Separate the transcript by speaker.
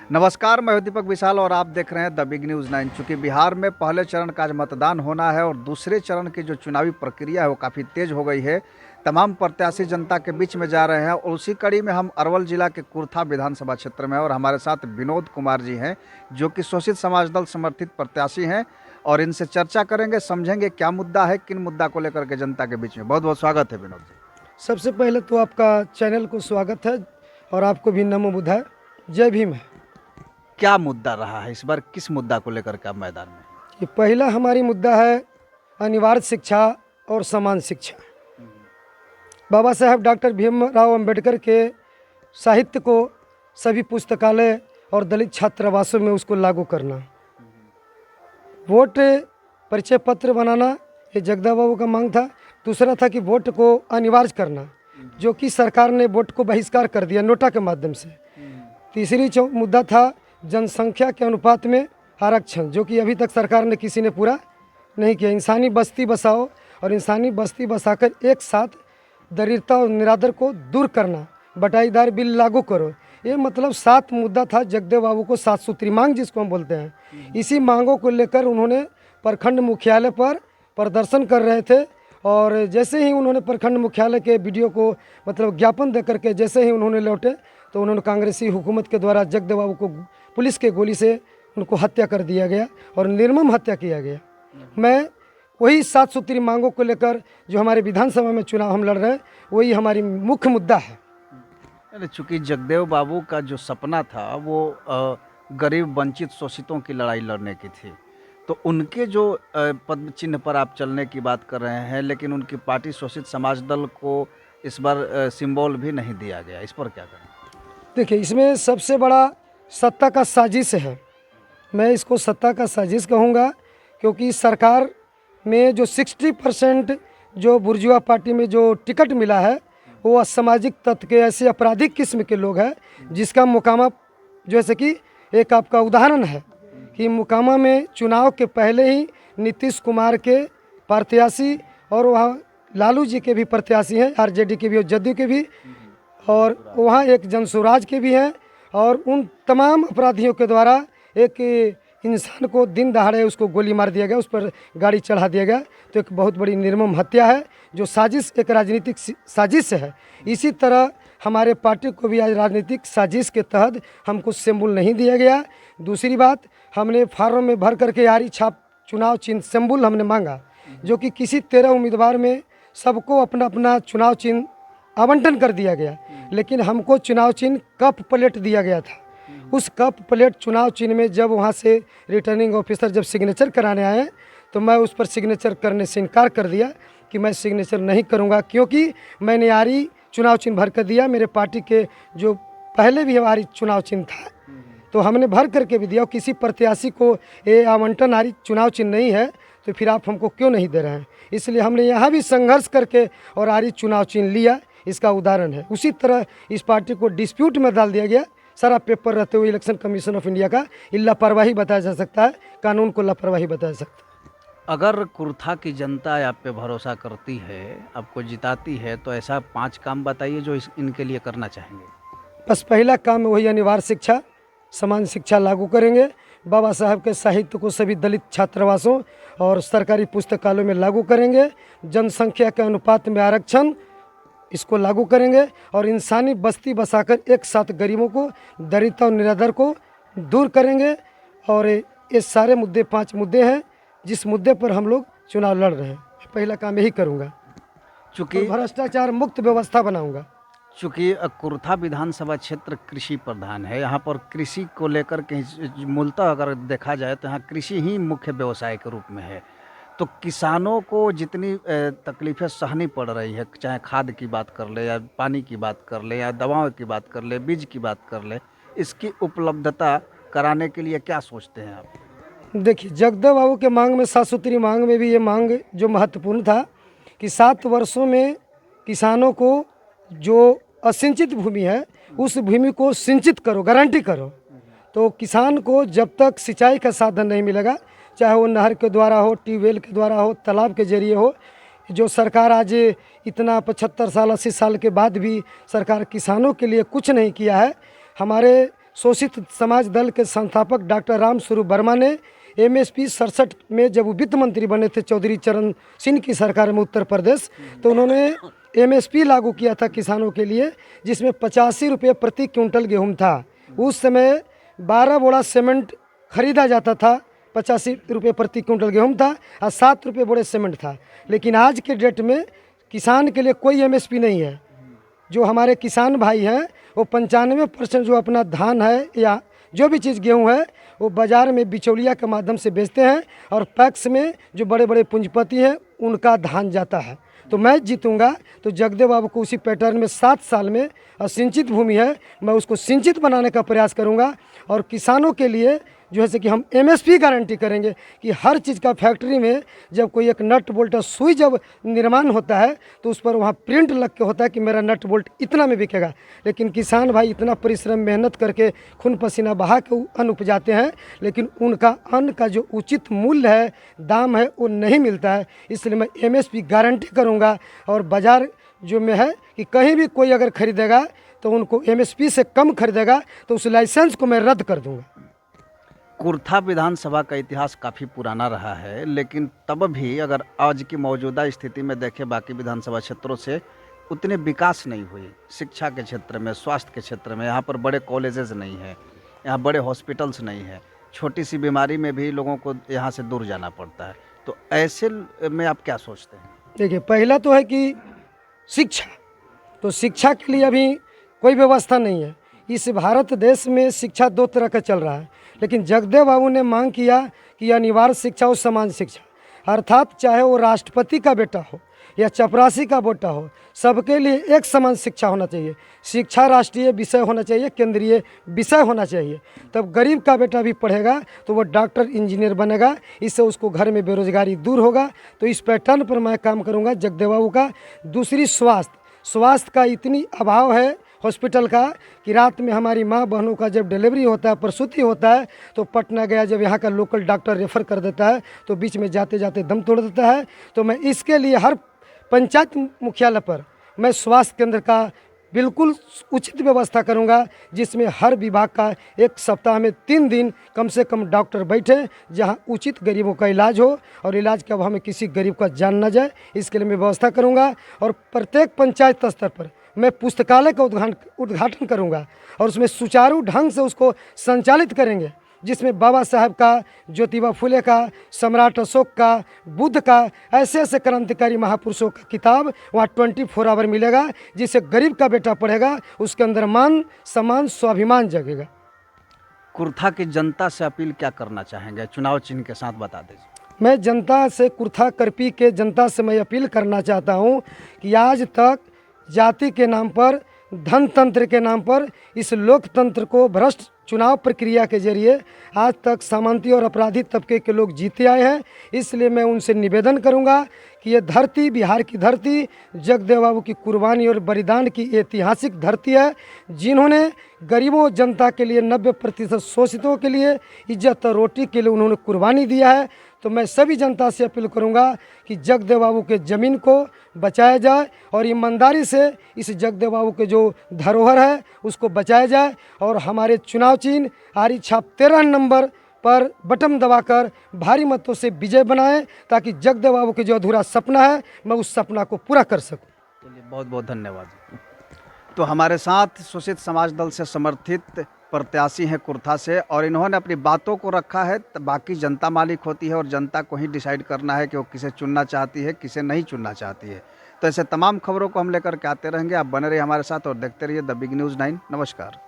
Speaker 1: नमस्कार, मैं हूं दीपक विशाल और आप देख रहे हैं द बिग न्यूज़ 9। चूँकि बिहार में पहले चरण का आज मतदान होना है और दूसरे चरण की जो चुनावी प्रक्रिया है वो काफ़ी तेज़ हो गई है। तमाम प्रत्याशी जनता के बीच में जा रहे हैं और उसी कड़ी में हम अरवल जिला के कुर्था विधानसभा क्षेत्र में हैं और हमारे साथ विनोद कुमार जी हैं, जो कि शोषित समाज दल समर्थित प्रत्याशी हैं और इनसे चर्चा करेंगे, समझेंगे क्या मुद्दा है, किन मुद्दा को लेकर के जनता के बीच में। बहुत बहुत स्वागत है विनोद जी।
Speaker 2: सबसे पहले तो आपका चैनल को स्वागत है और आपको भी नमो बुद्धाय, जय भीम है।
Speaker 1: क्या मुद्दा रहा है इस बार, किस मुद्दा को लेकर के आप मैदान में?
Speaker 2: ये पहला हमारी मुद्दा है अनिवार्य शिक्षा और समान शिक्षा। बाबा साहेब डॉक्टर भीमराव अंबेडकर के साहित्य को सभी पुस्तकालय और दलित छात्रावासों में उसको लागू करना। वोट परिचय पत्र बनाना ये जगदा बाबू का मांग था। दूसरा था कि वोट को अनिवार्य करना, जो कि सरकार ने वोट को बहिष्कार कर दिया नोटा के माध्यम से। तीसरी मुद्दा था जनसंख्या के अनुपात में आरक्षण, जो कि अभी तक सरकार ने किसी ने पूरा नहीं किया। इंसानी बस्ती बसाओ और इंसानी बस्ती बसाकर एक साथ दरिद्रता और निरादर को दूर करना, बटाईदार बिल लागू करो। ये मतलब 7 मुद्दा था जगदेव बाबू को, 7 सूत्री मांग जिसको हम बोलते हैं। इसी मांगों को लेकर उन्होंने प्रखंड मुख्यालय पर प्रदर्शन कर रहे थे और जैसे ही उन्होंने प्रखंड मुख्यालय के वीडियो को मतलब ज्ञापन दे करके जैसे ही उन्होंने लौटे तो उन्होंने कांग्रेसी हुकूमत के द्वारा जगदेव बाबू को पुलिस के गोली से उनको हत्या कर दिया गया और निर्मम हत्या किया गया। मैं वही 7 सूत्री मांगों को लेकर जो हमारे विधानसभा में चुनाव हम लड़ रहे हैं वही हमारी मुख्य मुद्दा है।
Speaker 1: चूँकि जगदेव बाबू का जो सपना था वो गरीब वंचित शोषितों की लड़ाई लड़ने की थी, तो उनके जो पद चिन्ह पर आप चलने की बात कर रहे हैं, लेकिन उनकी पार्टी शोषित समाज दल को इस बार सिंबल भी नहीं दिया गया, इस पर क्या करें?
Speaker 2: देखिए, इसमें सबसे बड़ा सत्ता का साजिश है। मैं इसको सत्ता का साजिश कहूँगा, क्योंकि सरकार में जो 60% जो बुर्जुआ पार्टी में जो टिकट मिला है वो असामाजिक तत्व के ऐसे आपराधिक किस्म के लोग हैं, जिसका मुकामा जैसे कि एक आपका उदाहरण है कि मुकामा में चुनाव के पहले ही नीतीश कुमार के प्रत्याशी और वहाँ लालू जी के भी प्रत्याशी हैं, आरजेडी के भी और जदयू के भी, और वहाँ एक जनसुराज के भी हैं। और उन तमाम अपराधियों के द्वारा एक इंसान को दिन दहाड़े उसको गोली मार दिया गया, उस पर गाड़ी चढ़ा दिया गया। तो एक बहुत बड़ी निर्मम हत्या है, जो साजिश एक राजनीतिक साजिश है। इसी तरह हमारे पार्टी को भी आज राजनीतिक साजिश के तहत हमको सिंबल नहीं दिया गया। दूसरी बात, हमने फार्म में भर करके यारी छाप चुनाव चिन्ह सिंबल हमने मांगा, जो कि किसी 13 उम्मीदवार में सबको अपना अपना चुनाव चिन्ह आवंटन कर दिया गया, लेकिन हमको चुनाव चिन्ह कप प्लेट दिया गया था। उस कप प्लेट चुनाव चिन्ह में जब वहाँ से रिटर्निंग ऑफिसर जब सिग्नेचर कराने आए तो मैं उस पर सिग्नेचर करने से इनकार कर दिया कि मैं सिग्नेचर नहीं करूँगा, क्योंकि मैंने यारी चुनाव चिन्ह भर कर दिया। मेरे पार्टी के जो पहले भी यारी चुनाव चिन्ह था तो हमने भर करके भी दिया। किसी प्रत्याशी को ये आवंटन आरी चुनाव चिन्ह नहीं है तो फिर आप हमको क्यों नहीं दे रहे हैं? इसलिए हमने यहाँ भी संघर्ष करके और आरी चुनाव चिन्ह लिया, इसका उदाहरण है। उसी तरह इस पार्टी को डिस्प्यूट में डाल दिया गया। सारा पेपर रहते हुए इलेक्शन कमीशन ऑफ इंडिया का लापरवाही बताया जा सकता है, कानून को लापरवाही बताया जा सकता है।
Speaker 1: अगर कुर्था की जनता आप पे भरोसा करती है, आपको जिताती है, तो ऐसा 5 काम बताइए जो इनके लिए करना चाहेंगे।
Speaker 2: बस पहला काम वही अनिवार्य शिक्षा, समान शिक्षा लागू करेंगे। बाबा साहब के साहित्य को सभी दलित छात्रावासों और सरकारी पुस्तकालयों में लागू करेंगे। जनसंख्या के अनुपात में आरक्षण इसको लागू करेंगे और इंसानी बस्ती बसाकर एक साथ गरीबों को, दरिद्रता और निरादर को दूर करेंगे। और ये सारे मुद्दे 5 मुद्दे हैं जिस मुद्दे पर हम लोग चुनाव लड़ रहे हैं। पहला काम यही करूँगा,
Speaker 1: चूँकि
Speaker 2: भ्रष्टाचार मुक्त व्यवस्था बनाऊँगा।
Speaker 1: चूँकि कुर्था विधानसभा क्षेत्र कृषि प्रधान है, यहाँ पर कृषि को लेकर के मूलतः अगर देखा जाए तो यहाँ कृषि ही मुख्य व्यवसाय के रूप में है। तो किसानों को जितनी तकलीफ़ें सहनी पड़ रही है, चाहे खाद की बात कर ले या पानी की बात कर ले या दवाओं की बात कर ले, बीज की बात कर ले, इसकी उपलब्धता कराने के लिए क्या सोचते हैं आप?
Speaker 2: देखिए, जगदेव बाबू के मांग में 7 सूत्री मांग में भी ये मांग जो महत्वपूर्ण था कि 7 वर्षों में किसानों को जो असिंचित भूमि है उस भूमि को सिंचित करो, गारंटी करो। तो किसान को जब तक सिंचाई का साधन नहीं मिलेगा, चाहे वो नहर के द्वारा हो, ट्यूबवेल के द्वारा हो, तालाब के जरिए हो, जो सरकार आज इतना 75 साल 80 साल के बाद भी सरकार किसानों के लिए कुछ नहीं किया है। हमारे शोषित समाज दल के संस्थापक डॉक्टर राम स्वरूप वर्मा ने एमएसपी 67 में जब वो वित्त मंत्री बने थे चौधरी चरण सिंह की सरकार में उत्तर प्रदेश, तो उन्होंने एमएसपी लागू किया था किसानों के लिए, जिसमें 85 रुपये प्रति क्विंटल गेहूं था। उस समय 12 बोरा सीमेंट खरीदा जाता था, 85 रुपये प्रति क्विंटल गेहूं था और 7 रुपये बोरे सीमेंट था। लेकिन आज के डेट में किसान के लिए कोई एमएसपी नहीं है। जो हमारे किसान भाई हैं वो 95% जो अपना धान है या जो भी चीज़ गेहूं है वो बाज़ार में बिचौलिया के माध्यम से बेचते हैं और पैक्स में जो बड़े बड़े पूंजीपति हैं उनका धान जाता है। तो मैं जीतूंगा तो जगदेव बाबू को उसी पैटर्न में 7 साल में असिंचित भूमि है मैं उसको सिंचित बनाने का प्रयास करूंगा और किसानों के लिए जो है कि हम एमएसपी गारंटी करेंगे कि हर चीज़ का फैक्ट्री में जब कोई एक नट बोल्ट और सुई जब निर्माण होता है तो उस पर वहाँ प्रिंट लग के होता है कि मेरा नट बोल्ट इतना में बिकेगा। लेकिन किसान भाई इतना परिश्रम मेहनत करके खून पसीना बहा के अन्न उपजाते हैं, लेकिन उनका अन्न का जो उचित मूल्य है, दाम है, वो नहीं मिलता है। इसलिए मैं एमएसपी गारंटी करूँगा और बाज़ार जो में है कि कहीं भी कोई अगर खरीदेगा तो उनको एमएसपी से कम खरीदेगा तो उस लाइसेंस को मैं रद्द कर दूँगा।
Speaker 1: कुर्था विधानसभा का इतिहास काफ़ी पुराना रहा है, लेकिन तब भी अगर आज की मौजूदा स्थिति में देखें बाकी विधानसभा क्षेत्रों से उतने विकास नहीं हुई। शिक्षा के क्षेत्र में, स्वास्थ्य के क्षेत्र में यहाँ पर बड़े कॉलेजेस नहीं हैं, यहाँ बड़े हॉस्पिटल्स नहीं हैं। छोटी सी बीमारी में भी लोगों को यहाँ से दूर जाना पड़ता है। तो ऐसे में आप क्या सोचते हैं?
Speaker 2: देखिए, पहला तो है कि शिक्षा, तो शिक्षा के लिए अभी कोई व्यवस्था नहीं है। इस भारत देश में शिक्षा 2 तरह का चल रहा है, लेकिन जगदेव बाबू ने मांग किया कि अनिवार्य शिक्षा और समान शिक्षा, अर्थात चाहे वो राष्ट्रपति का बेटा हो या चपरासी का बेटा हो, सबके लिए एक समान शिक्षा होना चाहिए। शिक्षा राष्ट्रीय विषय होना चाहिए, केंद्रीय विषय होना चाहिए। तब गरीब का बेटा भी पढ़ेगा तो वो डॉक्टर इंजीनियर बनेगा, इससे उसको घर में बेरोजगारी दूर होगा। तो इस पैटर्न पर मैं काम करूँगा जगदेव बाबू का। दूसरी, स्वास्थ्य का इतनी अभाव है हॉस्पिटल का कि रात में हमारी माँ बहनों का जब डिलीवरी होता है, प्रसूति होता है, तो पटना गया जब यहाँ का लोकल डॉक्टर रेफ़र कर देता है तो बीच में जाते जाते दम तोड़ देता है। तो मैं इसके लिए हर पंचायत मुख्यालय पर मैं स्वास्थ्य केंद्र का बिल्कुल उचित व्यवस्था करूंगा, जिसमें हर विभाग का एक सप्ताह में 3 दिन कम से कम डॉक्टर बैठे, जहां उचित गरीबों का इलाज हो और इलाज के अभाव में किसी गरीब का जान न जाए, इसके लिए मैं व्यवस्था करूंगा। और प्रत्येक पंचायत स्तर पर मैं पुस्तकालय का उद्घाटन करूंगा और उसमें सुचारू ढंग से उसको संचालित करेंगे, जिसमें बाबा साहब का, ज्योतिबा फुले का, सम्राट अशोक का, बुद्ध का, ऐसे ऐसे क्रांतिकारी महापुरुषों का किताब वहाँ 24 आवर मिलेगा, जिसे गरीब का बेटा पढ़ेगा, उसके अंदर मान, सम्मान, स्वाभिमान जगेगा।
Speaker 1: कुर्था की जनता से अपील क्या करना चाहेंगे? चुनाव चिन्ह के साथ बता दीजिए।
Speaker 2: मैं जनता से, कुर्था करपी के जनता से मैं अपील करना चाहता हूँ कि आज तक जाति के नाम पर, धन तंत्र के नाम पर इस लोकतंत्र को भ्रष्ट चुनाव प्रक्रिया के जरिए आज तक सामंती और अपराधी तबके के लोग जीते आए हैं। इसलिए मैं उनसे निवेदन करूंगा कि ये धरती, बिहार की धरती, जगदेव बाबू की कुर्बानी और बलिदान की ऐतिहासिक धरती है, जिन्होंने गरीबों जनता के लिए, 90% शोषितों के लिए, इज्जत और रोटी के लिए उन्होंने कुर्बानी दिया है। तो मैं सभी जनता से अपील करूंगा कि जगदेव बाबू के ज़मीन को बचाया जाए और ईमानदारी से इस जगदेव बाबू के जो धरोहर है उसको बचाया जाए और हमारे चुनाव चिन्ह आरी छाप 13 नंबर पर बटन दबाकर भारी मतों से विजय बनाएं, ताकि जगदेव बाबू के जो अधूरा सपना है मैं उस सपना को पूरा कर सकूं।
Speaker 1: चलिए, बहुत बहुत धन्यवाद। तो हमारे साथ शोषित समाज दल से समर्थित प्रत्याशी हैं कुर्था से, और इन्होंने अपनी बातों को रखा है। बाकी जनता मालिक होती है और जनता को ही डिसाइड करना है कि वो किसे चुनना चाहती है, किसे नहीं चुनना चाहती है। तो ऐसे तमाम खबरों को हम लेकर के आते रहेंगे। आप बने रहिए हमारे साथ और देखते रहिए द बिग न्यूज़ 9। नमस्कार।